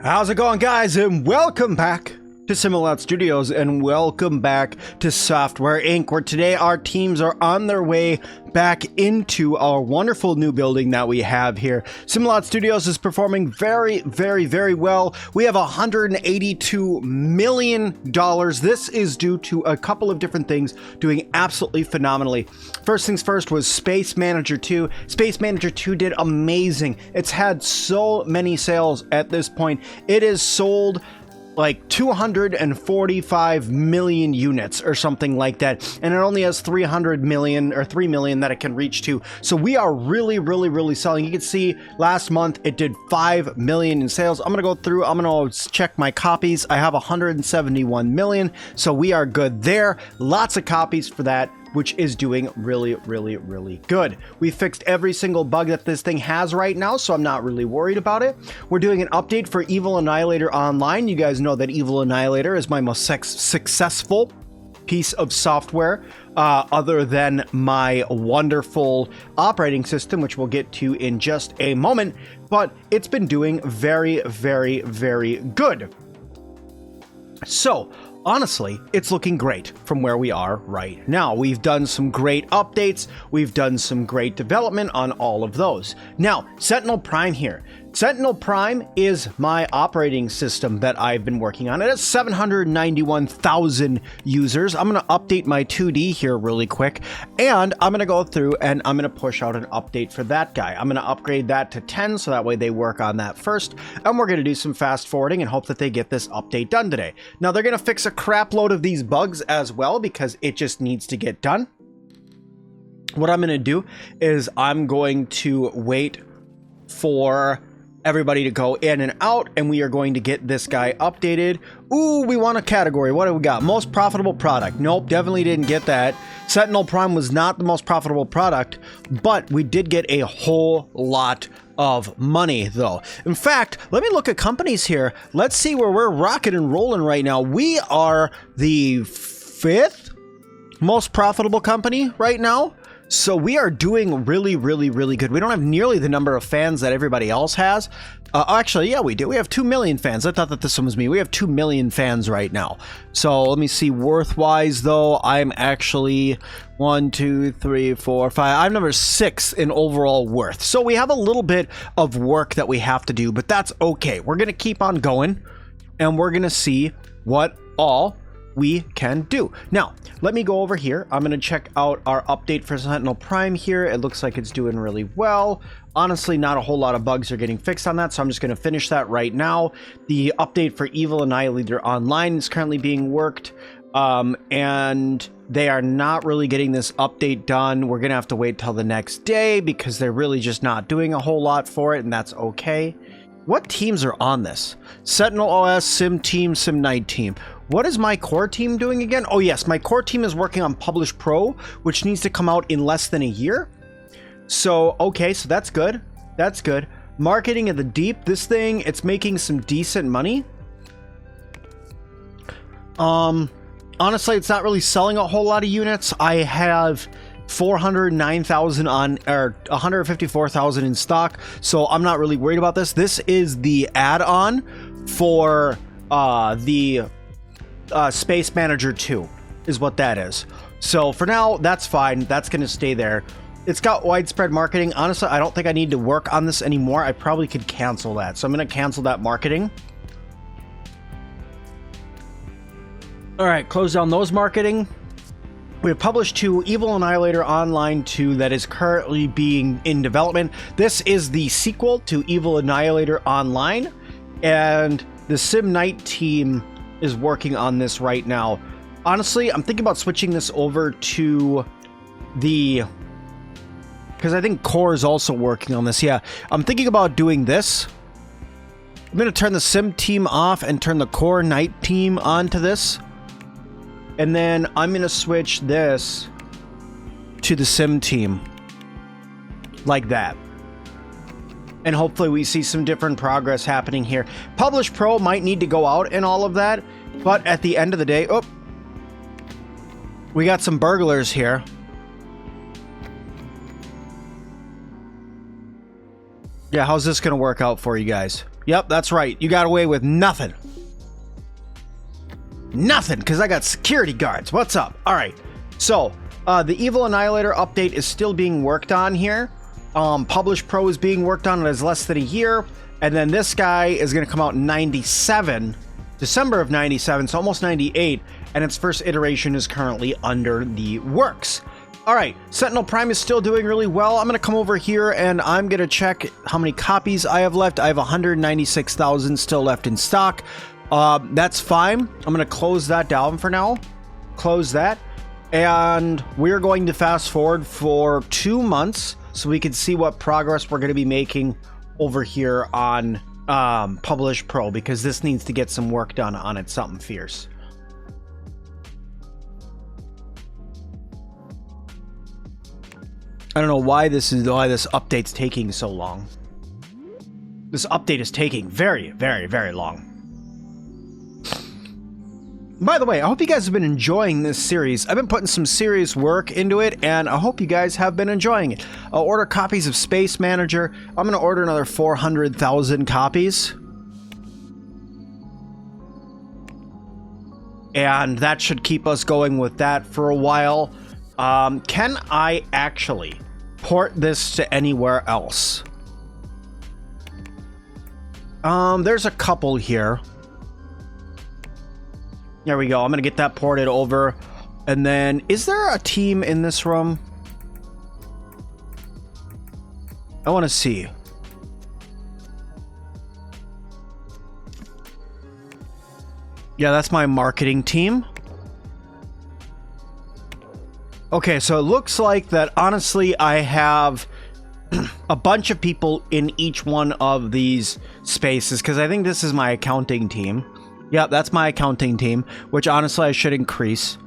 How's it going, guys? And welcome back to Sim-Alot Studios, and welcome back to Software Inc., where today our teams are on their way back into our wonderful new building that we have here. Sim-Alot Studios is performing very well. We have $182 million. This is due to a couple of different things doing absolutely phenomenally. First things first was Space Manager 2. Space Manager 2 did amazing. It's had so many sales at this point. It is sold like 245 million units or something like that, and it only has 300 million or 3 million that it can reach to. So we are really selling. You can see last month it did 5 million in sales. I'm gonna go through, I'm gonna check my copies. I have 171 million, so we are good there. Lots of copies for that, which is doing really good. We fixed every single bug that this thing has right now, so I'm not really worried about it. We're doing an update for Evil Annihilator Online. You guys know that Evil Annihilator is my most successful piece of software, other than my wonderful operating system, which we'll get to in just a moment, but it's been doing very good. So honestly, it's looking great from where we are right now. We've done some great updates. We've done some great development on all of those. Now, Sentinel Prime here. Sentinel Prime is my operating system that I've been working on. It has 791,000 users. I'm going to update my 2D here really quick, and I'm going to go through and I'm going to push out an update for that guy. I'm going to upgrade that to 10 so that way they work on that first, and we're going to do some fast forwarding and hope that they get this update done today. Now, they're going to fix a crap load of these bugs as well because it just needs to get done. What I'm going to do is I'm going to wait for everybody to go in and out, and we are going to get this guy updated. Ooh, we want a category. What do we got? Most profitable product. Nope, definitely didn't get that. Sentinel Prime was not the most profitable product, but we did get a whole lot of money though. In fact, let me look at companies here. Let's see where we're rocking and rolling right now. We are the 5th most profitable company right now. So we are doing really good. We don't have nearly the number of fans that everybody else has. Actually, yeah, we do. We have 2 million fans. I thought that this one was me. We have 2 million fans right now. So let me see. Worth-wise, though, I'm actually 1, 2, 3, 4, 5. I'm number 6 in overall worth. So we have a little bit of work that we have to do, but that's okay. We're going to keep on going, and we're going to see what all we can do. Now, let me go over here. I'm going to check out our update for Sentinel Prime here. It looks like it's doing really well. Honestly, not a whole lot of bugs are getting fixed on that, so I'm just going to finish that right now. The update for Evil Annihilator Online is currently being worked, and they are not really getting this update done. We're going to have to wait till the next day because they're really just not doing a whole lot for it, and that's okay. What teams are on this? Sentinel OS, Sim Team, Sim Night Team. What is my core team doing again? Oh yes, my core team is working on Publish Pro, which needs to come out in less than a year. So, okay, so that's good. That's good. Marketing of the Deep. This thing, it's making some decent money. Honestly, it's not really selling a whole lot of units. I have 409,000 on, or 154,000 in stock, so I'm not really worried about this. This is the add-on for the Space Manager 2 is what that is. So for now, that's fine. That's going to stay there. It's got widespread marketing. Honestly, I don't think I need to work on this anymore. I probably could cancel that. So I'm going to cancel that marketing. All right, close down those marketing. We have published 2, Evil Annihilator Online 2, that is currently being in development. This is the sequel to Evil Annihilator Online, and the Sim Night team is working on this right now. Honestly, I'm thinking about switching this over to the, because I think Core is also working on this. Yeah, I'm thinking about doing this. I'm going to turn the Sim team off and turn the Core Night team onto this. And then I'm going to switch this to the Sim team. Like that. And hopefully we see some different progress happening here. Publish Pro might need to go out and all of that. But at the end of the day... Oh! We got some burglars here. Yeah, how's this going to work out for you guys? Yep, that's right. You got away with nothing. Nothing, because I got security guards. What's up? All right. So, the Evil Annihilator update is still being worked on here. Publish Pro is being worked on. It is less than a year. And then this guy is going to come out in 97, December of 97, so almost 98. And its first iteration is currently under the works. All right, Sentinel Prime is still doing really well. I'm going to come over here and I'm going to check how many copies I have left. I have 196,000 still left in stock. That's fine. I'm going to close that down for now. Close that. And we're going to fast forward for 2 months so we can see what progress we're going to be making over here on Publish Pro, because this needs to get some work done on it, something fierce. I don't know why this update's taking so long. This update is taking very, very, very long. By the way, I hope you guys have been enjoying this series. I've been putting some serious work into it, and I hope you guys have been enjoying it. I'll order copies of Space Manager. I'm going to order another 400,000 copies. And that should keep us going with that for a while. Can I actually port this to anywhere else? There's a couple here. There we go. I'm going to get that ported over. And then, is there a team in this room? I want to see. Yeah, that's my marketing team. Okay, so it looks like that, honestly, I have a bunch of people in each one of these spaces, because I think this is my accounting team. Yeah, that's my accounting team, which honestly I should increase.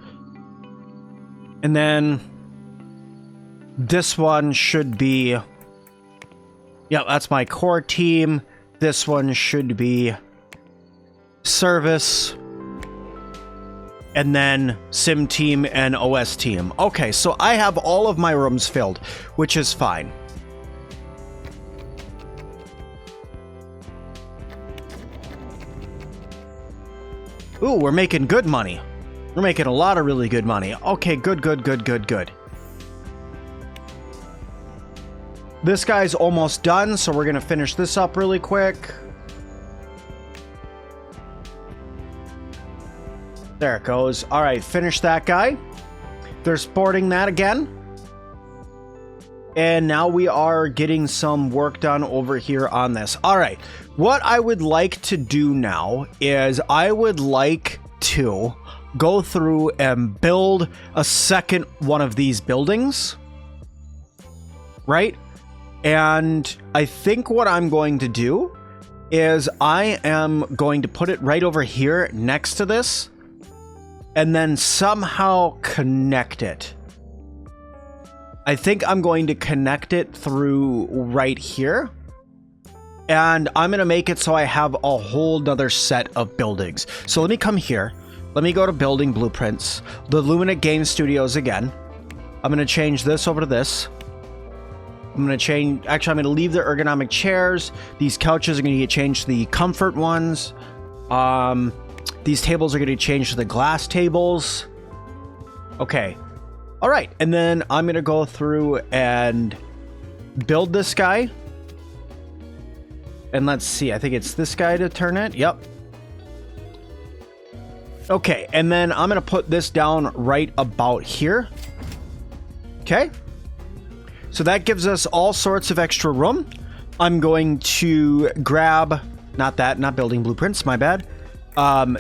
And then this one should be... Yeah, that's my core team. This one should be service. And then sim team and OS team. Okay, so I have all of my rooms filled, which is fine. Ooh, we're making good money. We're making a lot of really good money. Okay, good, good, good, good, good. This guy's almost done, so we're going to finish this up really quick. There it goes. All right, finish that guy. They're sporting that again. And now we are getting some work done over here on this. All right, what I would like to do now is I would like to go through and build a second one of these buildings. Right? And I think what I'm going to do is I am going to put it right over here next to this and then somehow connect it. I think I'm going to connect it through right here. And I'm going to make it so I have a whole nother set of buildings. So let me come here. Let me go to building blueprints. The Luminate Game Studios again. I'm going to change this over to this. I'm going to change... Actually, I'm going to leave the ergonomic chairs. These couches are going to get changed to the comfort ones. These tables are going to change to the glass tables. Okay. All right. And then I'm going to go through and build this guy. And let's see. I think it's this guy to turn it. Yep. Okay. And then I'm going to put this down right about here. Okay. So that gives us all sorts of extra room. I'm going to grab, not building blueprints, my bad. There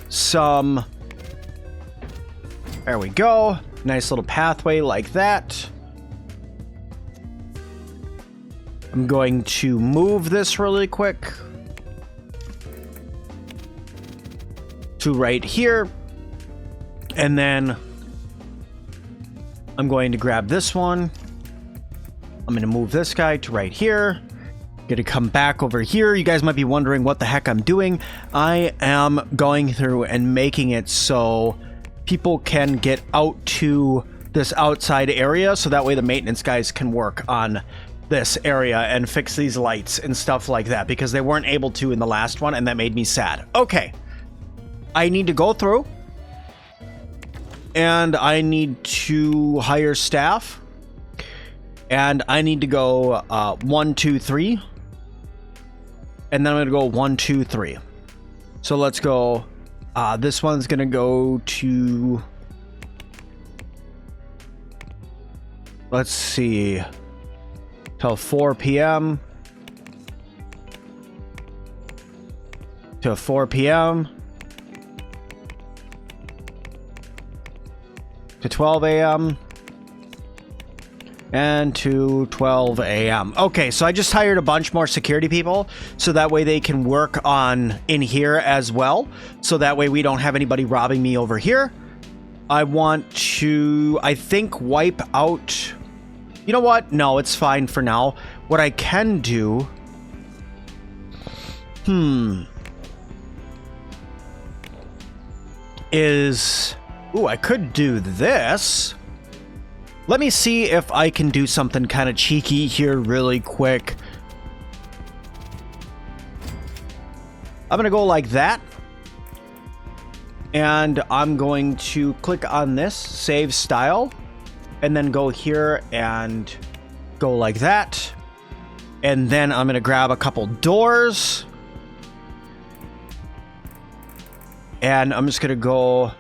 we go. Nice little pathway like that. I'm going to move this really quick to right here. And then I'm going to grab this one. I'm going to move this guy to right here. Going to come back over here. You guys might be wondering what the heck I'm doing. I am going through and making it so people can get out to this outside area, so that way the maintenance guys can work on this area and fix these lights and stuff like that, because they weren't able to in the last one, and that made me sad. Okay. I need to go through, and I need to hire staff, and I need to go 1, 2, 3, and then I'm gonna go 1, 2, 3. So let's go. This one's gonna go to, let's see, till 4 p.m. to 4 p.m. to 12 a.m. and to 12 a.m. Okay, so I just hired a bunch more security people so that way they can work on in here as well. So that way we don't have anybody robbing me over here. I want to, I think, wipe out... You know what? No, it's fine for now. What I can do... is... Ooh, I could do this. Let me see if I can do something kind of cheeky here really quick. I'm going to go like that. And I'm going to click on this, save style, and then go here and go like that. And then I'm going to grab a couple doors. And I'm just going to go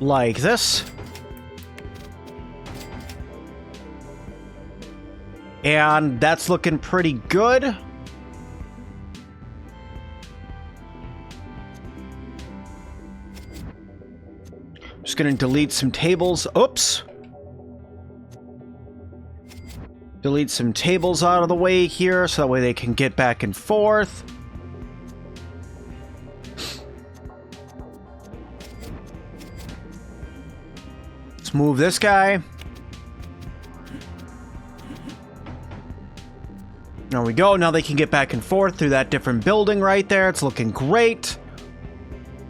like this. And that's looking pretty good. Just gonna delete some tables. Oops. Delete some tables out of the way here so that way they can get back and forth. Let's move this guy. There we go. Now they can get back and forth through that different building right there. It's looking great.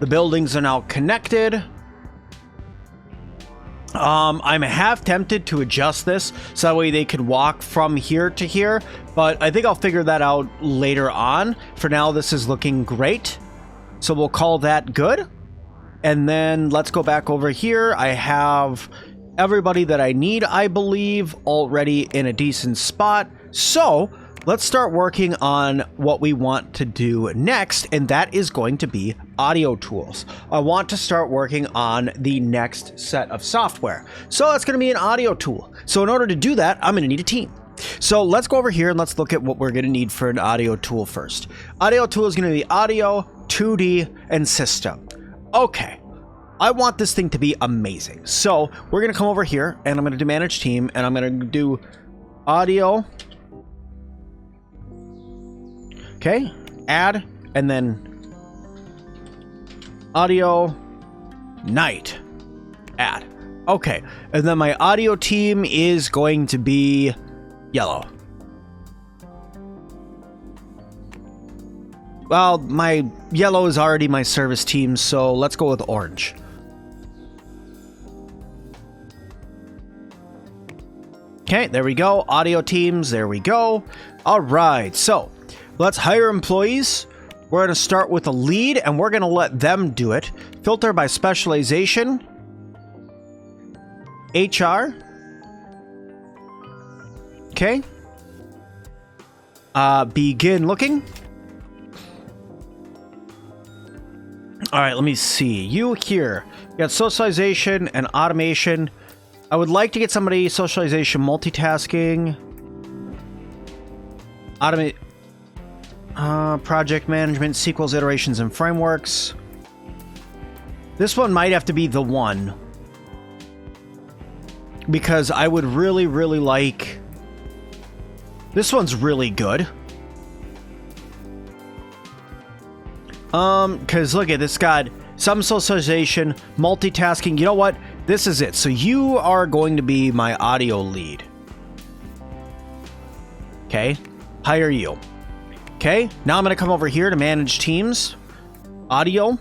The buildings are now connected. I'm half tempted to adjust this so that way they could walk from here to here, but I think I'll figure that out later on. For now, this is looking great. So we'll call that good. And then let's go back over here. I have everybody that I need, I believe, already in a decent spot. So let's start working on what we want to do next, and that is going to be audio tools. I want to start working on the next set of software. So that's going to be an audio tool. So in order to do that, I'm going to need a team. So let's go over here and let's look at what we're going to need for an audio tool first. Audio tool is going to be audio, 2D, and system. Okay. I want this thing to be amazing. So we're going to come over here and I'm going to do manage team, and I'm going to do audio. Okay, add, and then audio, night, add. Okay, and then my audio team is going to be yellow. Well, my yellow is already my service team, so let's go with orange. Okay, there we go. Audio teams, there we go. All right, so let's hire employees. We're going to start with a lead, and we're going to let them do it. Filter by specialization. HR. Okay. Begin looking. All right, let me see. You here. You got socialization and automation. I would like to get somebody socialization, multitasking. Automate. Project management, sequels, iterations, and frameworks. This one might have to be the one, because I would really, really like... This one's really good. Because look at this, got some socialization, multitasking. You know what? This is it. So you are going to be my audio lead. Okay. Hire you. Okay. Now I'm going to come over here to manage teams. Audio.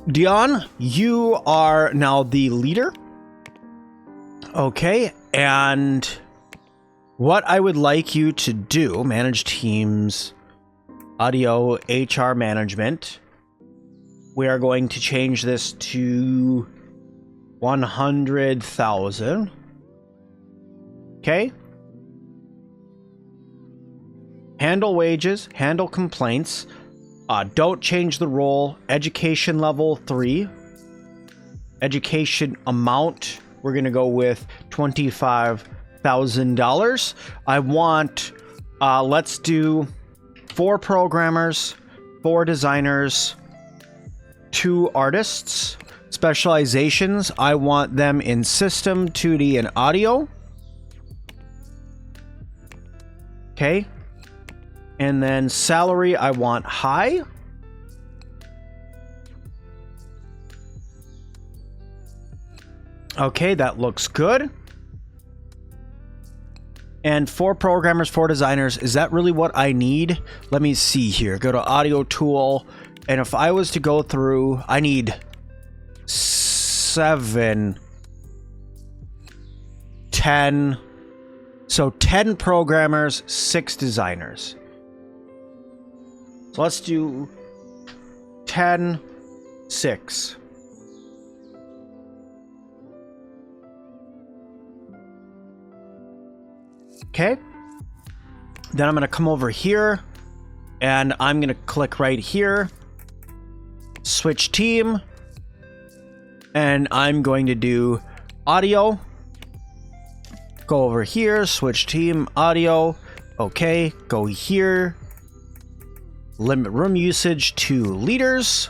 Dion, you are now the leader. Okay, and what I would like you to do, manage teams, audio, HR management. We are going to change this to 100,000. Okay. Handle wages, handle complaints. Don't change the role. Education level 3. Education amount, we're going to go with $25,000. I want, let's do 4 programmers, 4 designers, 2 artists. Specializations, I want them in system, 2D, and audio. Okay. And then salary, I want high. Okay, that looks good. And 4 programmers, 4 designers. Is that really what I need? Let me see here. Go to audio tool. And if I was to go through, I need 7, 10. So 10 programmers, 6 designers. So let's do 10, 6. Okay. Then I'm going to come over here and I'm going to click right here, switch team, and I'm going to do audio. Go over here, switch team, audio. Okay, go here. Limit room usage to liters.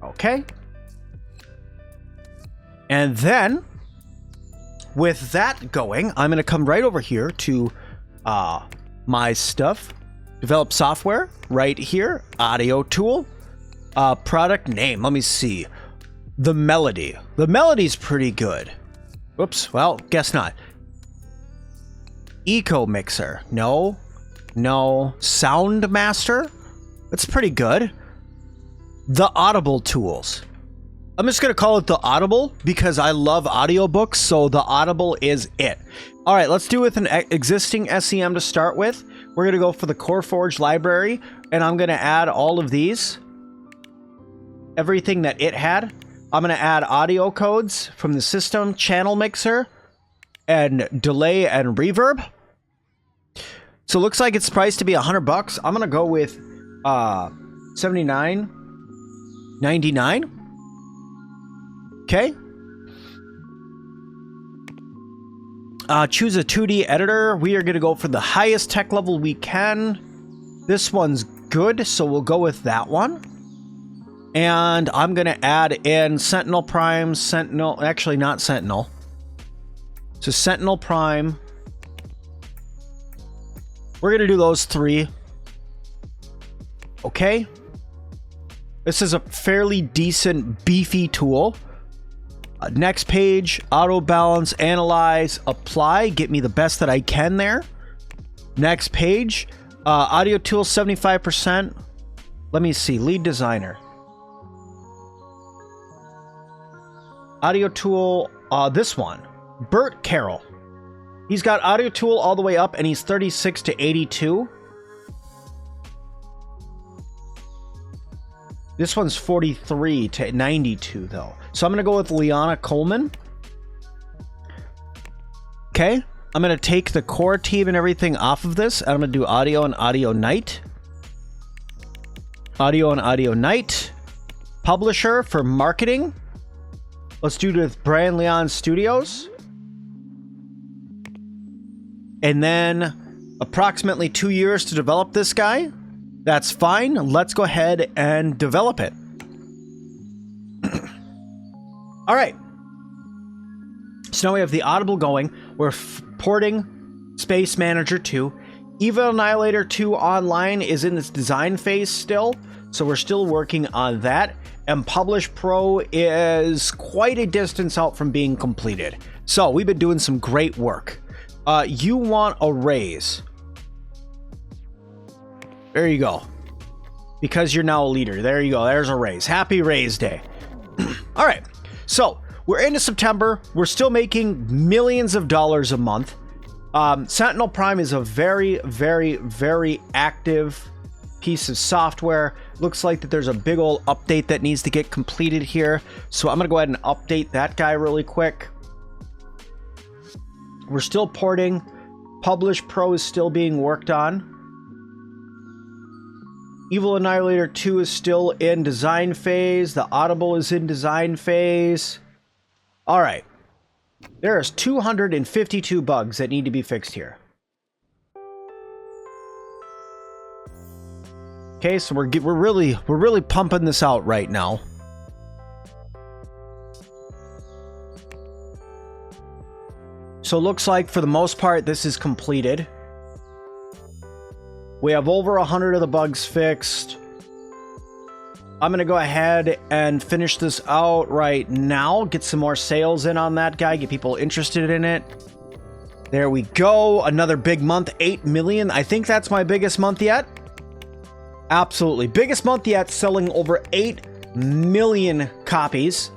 Okay. And then, with that going, I'm going to come right over here to my stuff. Develop software, right here. Audio tool. Product name, let me see. The Melody. The Melody's pretty good. Whoops, well, guess not. Eco Mixer. No. No. Sound Master. That's pretty good. The Audible tools. I'm just going to call it the Audible because I love audiobooks, so the Audible is it. All right, let's do with an existing SEM to start with. We're going to go for the CoreForge library, and I'm going to add all of these. Everything that it had. I'm going to add audio codes from the system, channel mixer, and delay and reverb. So it looks like it's priced to be $100. I'm going to go with $79.99. Okay. Choose a 2D editor. We are going to go for the highest tech level we can. This one's good, so we'll go with that one. And I'm going to add in Sentinel Prime, Sentinel, actually not Sentinel. So Sentinel Prime. We're going to do those 3. Okay. This is a fairly decent, beefy tool. Next page, auto balance, analyze, apply, get me the best that I can there. Next page, audio tool 75%. Let me see, lead designer. Audio tool, this one, Bert Carroll. He's got audio tool all the way up and he's 36 to 82. This one's 43 to 92 though. So I'm going to go with Liana Coleman. Okay. I'm going to take the core team and everything off of this. I'm going to do audio and audio night. Audio and audio night. Publisher for marketing. Let's do it with Brian Leon Studios. And then approximately 2 years to develop this guy. That's fine. Let's go ahead and develop it. All right. So now we have the Audible going. We're porting Space Manager 2. Evil Annihilator 2 Online is in its design phase still. So we're still working on that. And Publish Pro is quite a distance out from being completed. So we've been doing some great work. You want a raise. There you go. Because you're now a leader. There you go. There's a raise. Happy raise day. All right. So we're into September. We're still making millions of dollars a month. Sentinel Prime is a very, very, very active piece of software. Looks like that there's a big old update that needs to get completed here. So I'm going to go ahead and update that guy really quick. We're still porting. Publish Pro is still being worked on. Evil Annihilator 2 is still in design phase. The Audible is in design phase. All right. There's 252 bugs that need to be fixed here. Okay, so we're really pumping this out right now. So it looks like for the most part this is completed. We have over 100 of the bugs fixed. I'm going to go ahead and finish this out right now. Get some more sales in on that guy. Get people interested in it. There we go. Another big month. 8 million. I think that's my biggest month yet. Absolutely. Biggest month yet. Selling over 8 million copies.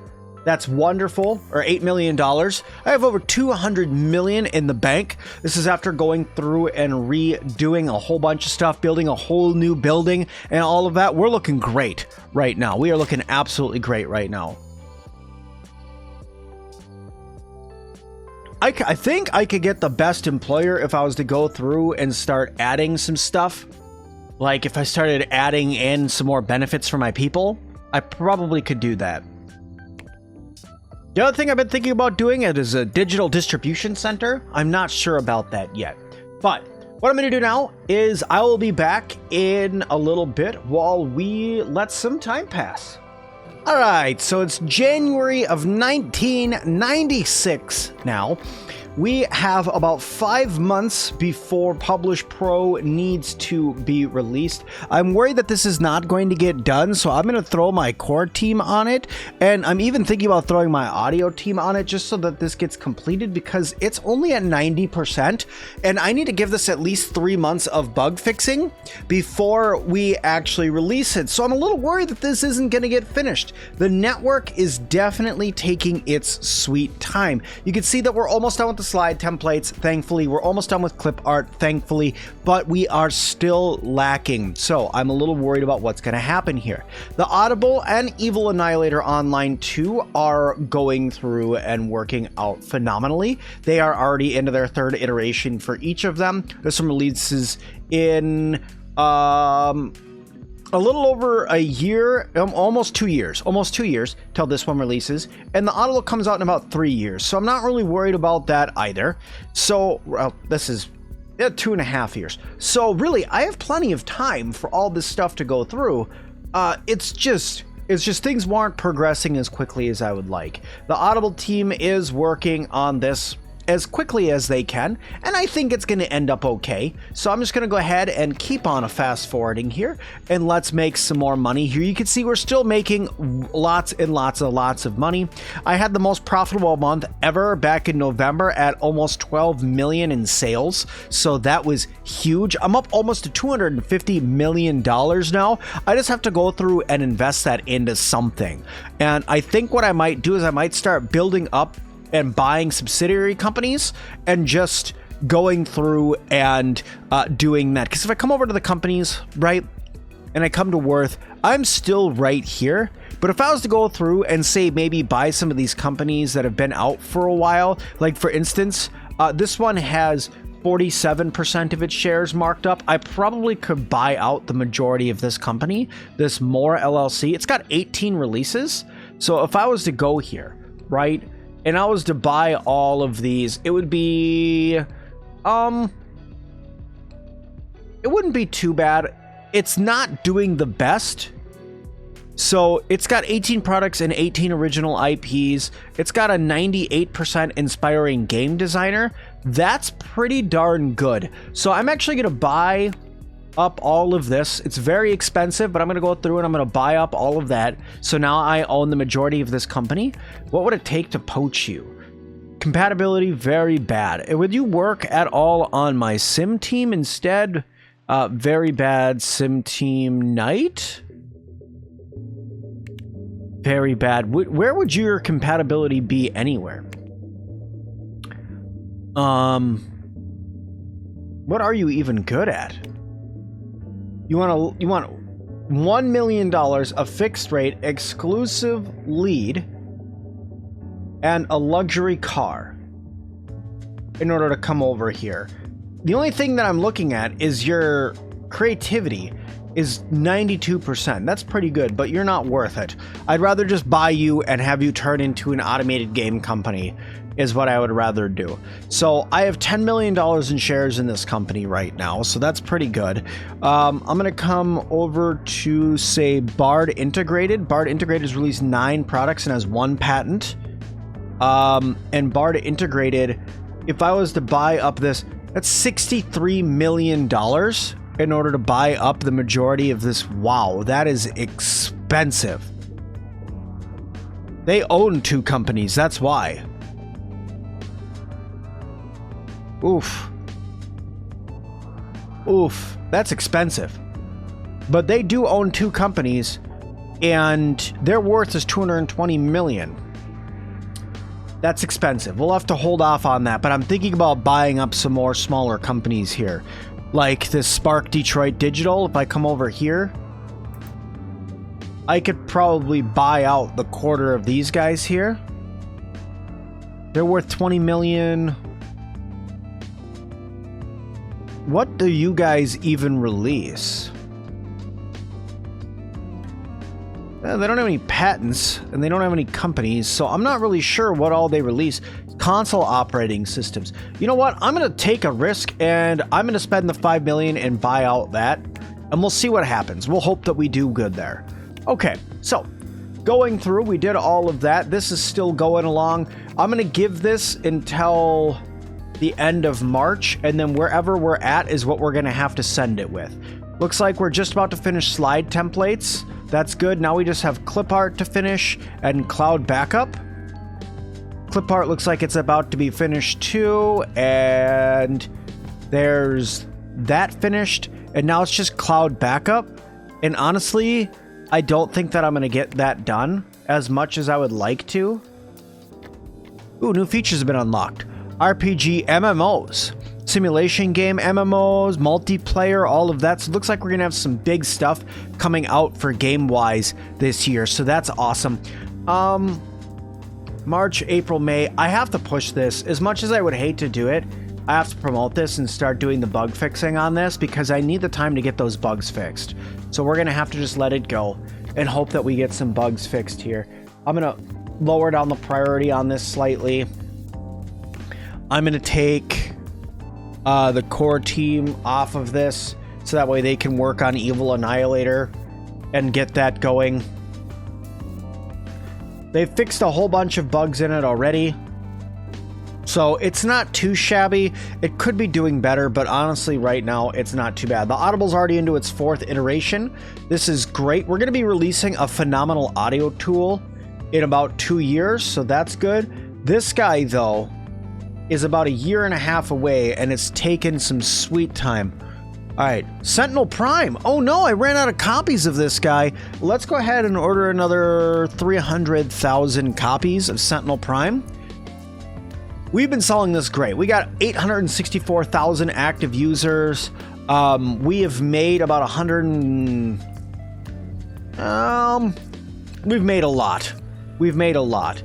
That's wonderful. Or $8 million. I have over 200 million in the bank. This is after going through and redoing a whole bunch of stuff, building a whole new building and all of that. We're looking great right now. We are looking absolutely great right now. I think I could get the best employer if I was to go through and start adding some stuff. Like if I started adding in some more benefits for my people, I probably could do that. The other thing I've been thinking about doing is a digital distribution center. I'm not sure about that yet. But what I'm going to do now is I will be back in a little bit while we let some time pass. All right, so it's January of 1996 now. We have about 5 months before Publish Pro needs to be released. I'm worried that this is not going to get done, so I'm going to throw my core team on it. And I'm even thinking about throwing my audio team on it just so that this gets completed because it's only at 90%. And I need to give this at least 3 months of bug fixing before we actually release it. So I'm a little worried that this isn't going to get finished. The network is definitely taking its sweet time. You can see that we're almost done with the slide templates, thankfully. We're almost done with clip art, thankfully, but we are still lacking. So I'm a little worried about what's going to happen here. The Audible and Evil Annihilator Online 2 are going through and working out phenomenally. They are already into their 3rd iteration for each of them. There's some releases in a little over a year, almost 2 years till this one releases, and the Audible comes out in about 3 years, so I'm not really worried about that either. So this is 2.5 years, so really I have plenty of time for all this stuff to go through. It's just things weren't progressing as quickly as I would like. The Audible team is working on this as quickly as they can, and I think it's going to end up okay. So I'm just going to go ahead and keep on a fast forwarding here, and let's make some more money here. You can see we're still making lots and lots of money. I had the most profitable month ever back in November at almost 12 million in sales, so that was huge. I'm up almost to $250 million now. I just have to go through and invest that into something, and I think what I might do is I might start building up and buying subsidiary companies and just going through and doing that. Because if I come over to the companies, right, and I come to Worth, I'm still right here. But if I was to go through and say maybe buy some of these companies that have been out for a while, like for instance, this one has 47% of its shares marked up. I probably could buy out the majority of this company, this More LLC. It's got 18 releases. So if I was to go here, right, and I was to buy all of these, it would be, it wouldn't be too bad. It's not doing the best. So it's got 18 products and 18 original IPs. It's got a 98% inspiring game designer. That's pretty darn good. So I'm actually going to buy up all of this. It's very expensive, but I'm going to go through and I'm going to buy up all of that. So now I own the majority of this company. What would it take to poach you? Compatibility, very bad. Would you work at all on my sim team instead? Very bad sim team knight. very bad. Where would your compatibility be anywhere? What are you even good at? You want $1 million, a fixed rate, exclusive lead, and a luxury car in order to come over here. The only thing that I'm looking at is your creativity is 92%. That's pretty good, but you're not worth it. I'd rather just buy you and have you turn into an automated game company is what I would rather do. So I have $10 million in shares in this company right now, so that's pretty good. I'm gonna come over to, say, Bard Integrated. Bard Integrated has released 9 products and has 1 patent. And Bard Integrated, if I was to buy up this, that's $63 million in order to buy up the majority of this. Wow, that is expensive. They own 2 companies, that's why. Oof. Oof, that's expensive. But they do own 2 companies, and their worth is $220 million. That's expensive. We'll have to hold off on that, but I'm thinking about buying up some more smaller companies here. Like this Spark Detroit Digital. If I come over here, I could probably buy out the quarter of these guys here. They're worth $20 million. What do you guys even release? They don't have any patents, and they don't have any companies, so I'm not really sure what all they release. Console operating systems. You know what? I'm going to take a risk, and I'm going to spend the $5 million and buy out that, and we'll see what happens. We'll hope that we do good there. Okay, so going through, we did all of that. This is still going along. I'm going to give this until the end of March, and then wherever we're at is what we're going to have to send it with. Looks like we're just about to finish slide templates. That's good. Now we just have clip art to finish and cloud backup. Clip art looks like it's about to be finished too, and there's that finished, and now it's just cloud backup. And honestly, I don't think that I'm going to get that done as much as I would like to. Ooh, new features have been unlocked. RPG MMOs, simulation game MMOs, multiplayer, all of that. So it looks like we're going to have some big stuff coming out for game-wise this year. So that's awesome. March, April, May. I have to push this. As much as I would hate to do it, I have to promote this and start doing the bug fixing on this because I need the time to get those bugs fixed. So we're going to have to just let it go and hope that we get some bugs fixed here. I'm going to lower down the priority on this slightly. I'm going to take the core team off of this so that way they can work on Evil Annihilator and get that going. They've fixed a whole bunch of bugs in it already, so it's not too shabby. It could be doing better, but honestly right now it's not too bad. The Audible's already into its 4th iteration. This is great. We're going to be releasing a phenomenal audio tool in about 2 years, so that's good. This guy though is about 1.5 years away, and it's taken some sweet time. All right, Sentinel Prime. Oh no, I ran out of copies of this guy. Let's go ahead and order another 300,000 copies of Sentinel Prime. We've been selling this great. We got 864,000 active users. We have made about 100 and... we've made a lot. We've made a lot.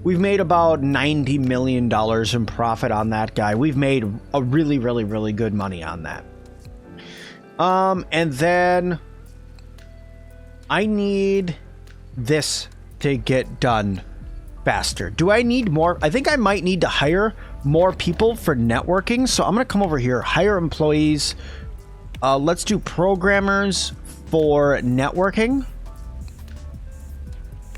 We've made about $90 million in profit on that guy. We've made a really, really, really good money on that. And then I need this to get done faster. Do I need more? I think I might need to hire more people for networking. So I'm going to come over here, hire employees. Let's do programmers for networking.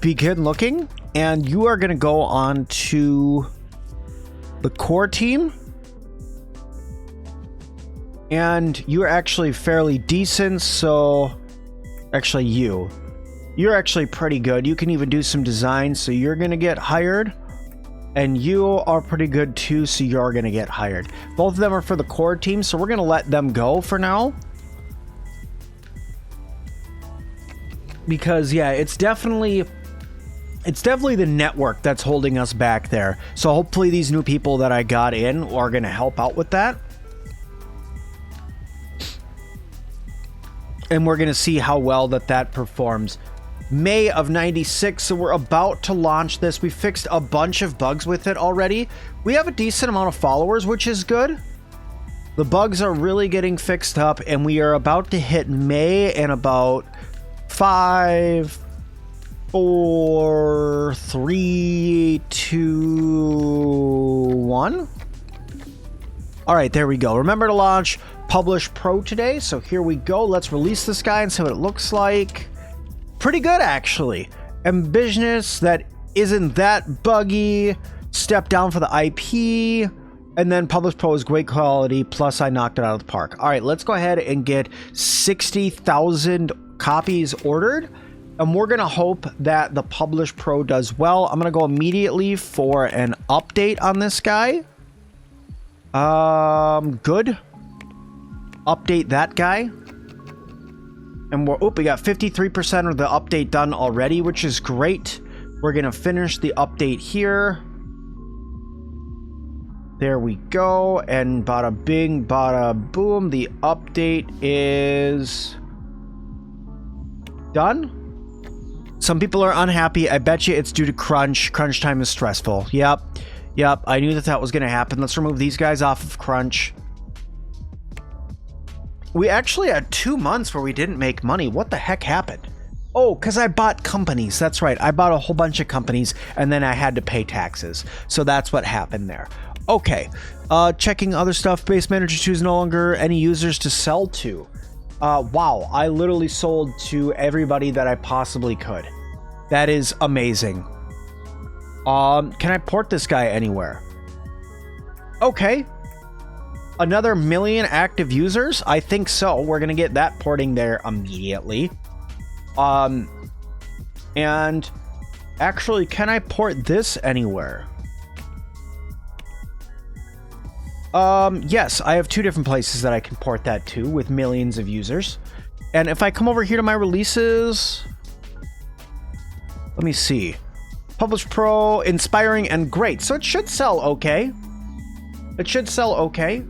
Begin looking. And you are going to go on to the core team. And you're actually fairly decent, so actually you're actually pretty good. You can even do some design, so you're going to get hired. And you are pretty good too, so you're going to get hired. Both of them are for the core team, so we're going to let them go for now. Because, yeah, it's definitely It's definitely the network that's holding us back there. So hopefully these new people that I got in are going to help out with that. And we're going to see how well that performs. May of 96, so we're about to launch this. We fixed a bunch of bugs with it already. We have a decent amount of followers, which is good. The bugs are really getting fixed up, and we are about to hit May in about 5, 4, 3, 2, 1. All right, there we go. Remember to launch Publish Pro today. So here we go. Let's release this guy and see what it looks like. Pretty good, actually. Ambitious, that isn't that buggy. Step down for the IP. And then Publish Pro is great quality. Plus, I knocked it out of the park. All right, let's go ahead and get 60,000 copies ordered. And we're going to hope that the Publish Pro does well. I'm going to go immediately for an update on this guy. Good. Update that guy. And we got 53% of the update done already, which is great. We're going to finish the update here. There we go. And bada bing, bada boom. The update is done. Some people are unhappy. I bet you it's due to crunch. Crunch time is stressful. Yep. I knew that was going to happen. Let's remove these guys off of crunch. We actually had 2 months where we didn't make money. What the heck happened? Oh, because I bought companies. That's right. I bought a whole bunch of companies, and then I had to pay taxes. So that's what happened there. Okay. Checking other stuff. Base Manager 2 is no longer any users to sell to. Wow. I literally sold to everybody that I possibly could. That is amazing. Can I port this guy anywhere? Okay. Another 1 million active users? I think so. We're going to get that porting there immediately. And actually, can I port this anywhere? Yes, I have 2 different places that I can port that to with millions of users. And if I come over here to my releases, let me see. Publish Pro, inspiring, and great. So it should sell okay. It should sell okay.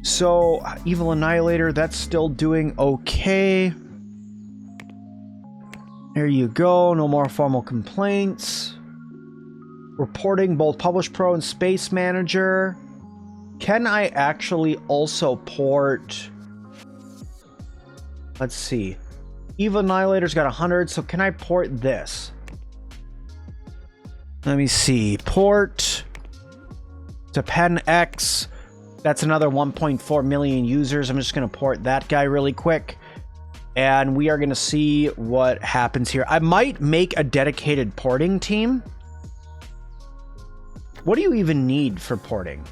So, Evil Annihilator, that's still doing okay. There you go. No more formal complaints. Reporting both Publish Pro and Space Manager. Can I actually also port... Let's see. Evil Annihilator's got 100, so can I port this? Let me see. Port to Pen X. That's another 1.4 million users. I'm just going to port that guy really quick. And we are going to see what happens here. I might make a dedicated porting team. What do you even need for porting?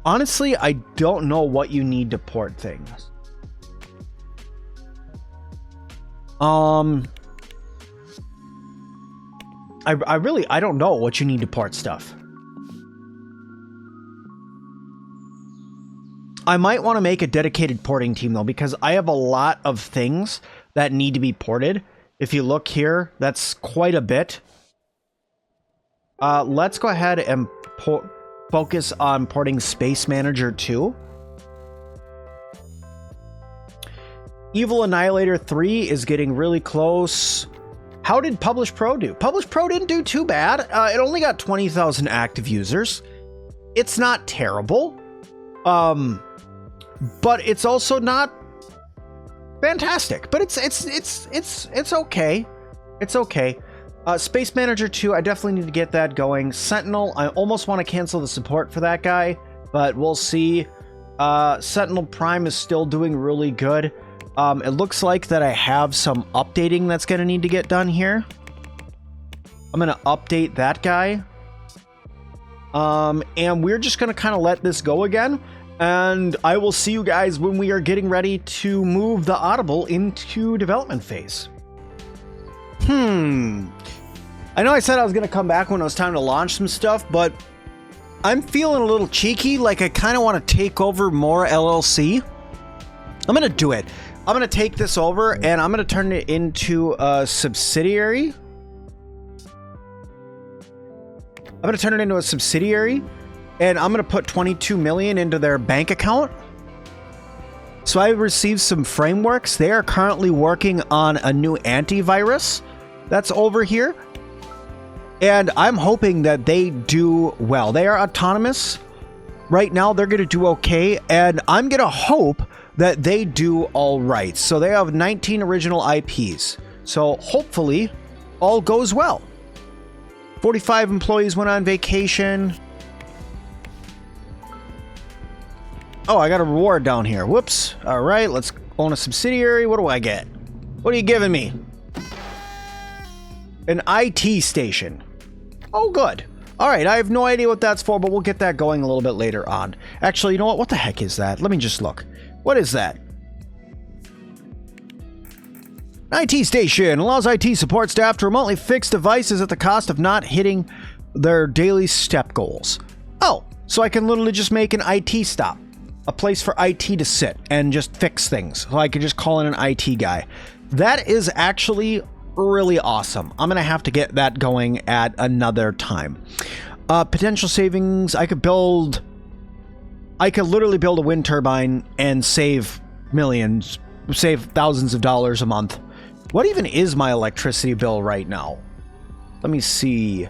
Honestly, I don't know what you need to port things. I don't know what you need to port stuff. I might want to make a dedicated porting team though, because I have a lot of things that need to be ported. If you look here, that's quite a bit. Let's go ahead and focus on porting Space Manager 2. Evil Annihilator 3 is getting really close. How did Publish Pro do? Publish Pro didn't do too bad. It only got 20,000 active users. It's not terrible. But it's also not fantastic. But it's okay. It's okay. Space Manager 2, I definitely need to get that going. Sentinel, I almost want to cancel the support for that guy, but we'll see. Sentinel Prime is still doing really good. It looks like that I have some updating that's going to need to get done here. I'm going to update that guy. And we're just going to kind of let this go again. And I will see you guys when we are getting ready to move the Audible into development phase. I know I said I was going to come back when it was time to launch some stuff, but I'm feeling a little cheeky, like I kind of want to take over more LLC. I'm going to do it. I'm going to take this over and I'm going to turn it into a subsidiary. I'm going to turn it into a subsidiary and I'm going to put 22 million into their bank account. So I received some frameworks. They are currently working on a new antivirus that's over here. And I'm hoping that they do well. They are autonomous. Right now, they're going to do okay. And I'm going to hope that they do all right. So they have 19 original IPs. So hopefully, all goes well. 45 employees went on vacation. Oh, I got a reward down here. Whoops. All right, let's own a subsidiary. What do I get? What are you giving me? An IT station. Oh, good. All right, I have no idea what that's for, but we'll get that going a little bit later on. Actually, you know what? What the heck is that? Let me just look. What is that? IT station allows IT support staff to remotely fix devices at the cost of not hitting their daily step goals. Oh, so I can literally just make an IT stop. A place for IT to sit and just fix things. So I could just call in an IT guy. That is actually really awesome. I'm going to have to get that going at another time. Potential savings. I could literally build a wind turbine and save millions, save thousands of dollars a month. What even is my electricity bill right now? Let me see.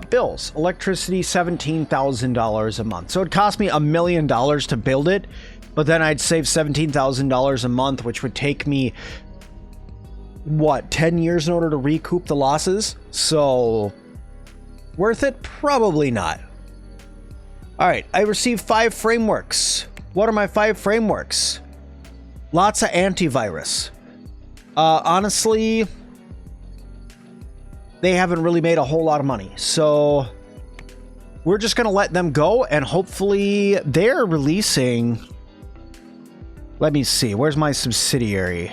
Bills. Electricity, $17,000 a month. So it cost me $1 million to build it, but then I'd save $17,000 a month, which would take me, what, 10 years in order to recoup the losses? So, worth it? Probably not. All right, I received 5 frameworks. What are my 5 frameworks? Lots of antivirus. Honestly, they haven't really made a whole lot of money. So we're just going to let them go and hopefully they're releasing. Let me see. Where's my subsidiary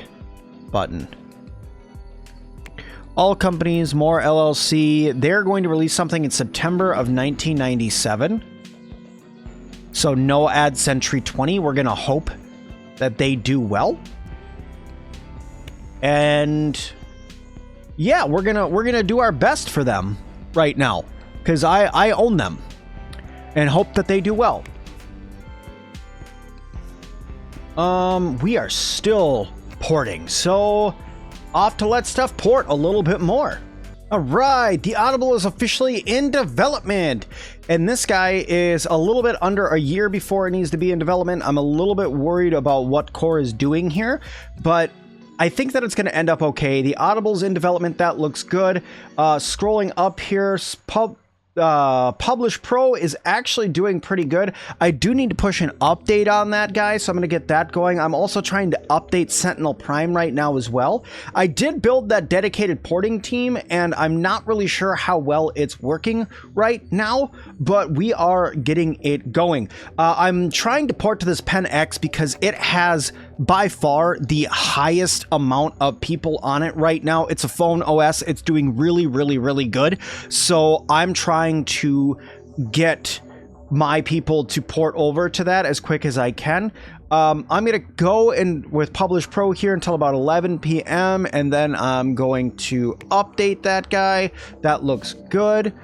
button? All companies, more LLC. They're going to release something in September of 1997. So no ad Century 20. We're going to hope that they do well. And yeah, we're gonna do our best for them right now because I own them and hope that they do well. We are still porting, so off to let stuff port a little bit more. All right, the Audible is officially in development, and this guy is a little bit under a year before it needs to be in development. I'm a little bit worried about what Core is doing here, but I think that it's going to end up okay. The Audible's in development. That looks good. Scrolling up here, Publish Pro is actually doing pretty good. I do need to push an update on that, guys, so I'm going to get that going. I'm also trying to update Sentinel Prime right now as well. I did build that dedicated porting team, and I'm not really sure how well it's working right now, but we are getting it going. I'm trying to port to this Pen X because it has by far the highest amount of people on it right now. It's a phone OS. It's doing really, really, really good. So I'm trying to get my people to port over to that as quick as I can. I'm going to go in with Publish Pro here until about 11 p.m. and then I'm going to update that guy. That looks good.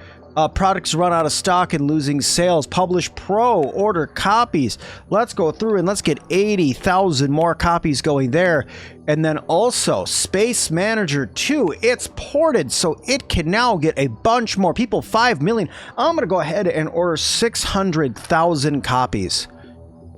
Products run out of stock and losing sales. Publish Pro, order copies. Let's go through and let's get 80,000 more copies going there. And then also Space Manager 2, it's ported, so it can now get a bunch more people, 5 million. I'm going to go ahead and order 600,000 copies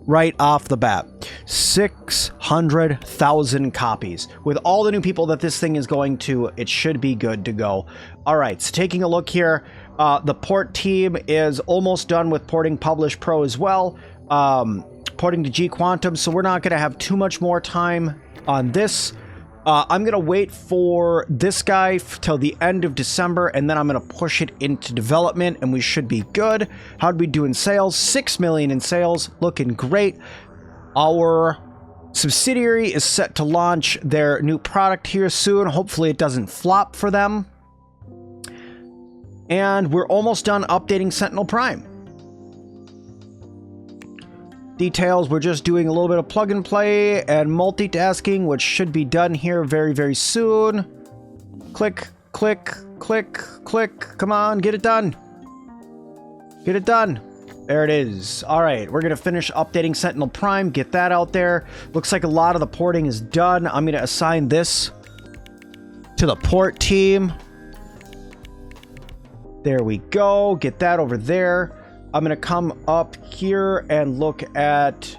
right off the bat. 600,000 copies. With all the new people that this thing is going to, it should be good to go. All right, so taking a look here, the port team is almost done with porting Publish Pro as well, porting to G Quantum, so we're not going to have too much more time on this. I'm going to wait for this guy till the end of December, and then I'm going to push it into development, and we should be good. How'd we do in sales? 6 million in sales, looking great. Our subsidiary is set to launch their new product here soon. Hopefully it doesn't flop for them. And we're almost done updating Sentinel Prime. Details, we're just doing a little bit of plug and play and multitasking, which should be done here very, very soon. Click, click, click, click. Come on, get it done. Get it done. There it is. All right, we're going to finish updating Sentinel Prime, get that out there. Looks like a lot of the porting is done. I'm going to assign this to the port team. There we go. Get that over there. I'm going to come up here and look at,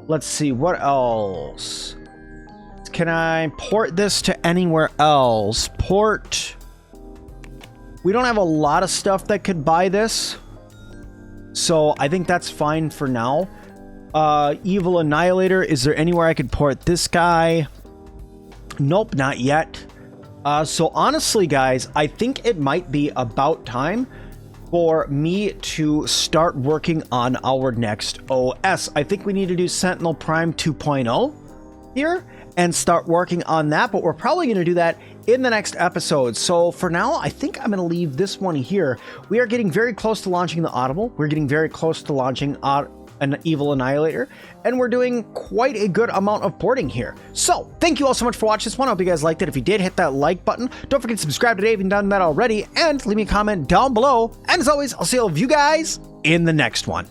let's see, what else? Can I port this to anywhere else? Port. We don't have a lot of stuff that could buy this, so I think that's fine for now. Evil Annihilator, is there anywhere I could port this guy? Nope, not yet. So honestly, guys, I think it might be about time for me to start working on our next OS. I think we need to do Sentinel Prime 2.0 here and start working on that, but we're probably going to do that in the next episode. So for now, I think I'm going to leave this one here. We are getting very close to launching the Audible. We're getting very close to launching an Evil Annihilator, and we're doing quite a good amount of porting here. So thank you all so much for watching this one. I hope you guys liked it. If you did, hit that like button. Don't forget to subscribe today if you've done that already, and leave me a comment down below. And as always, I'll see all of you guys in the next one.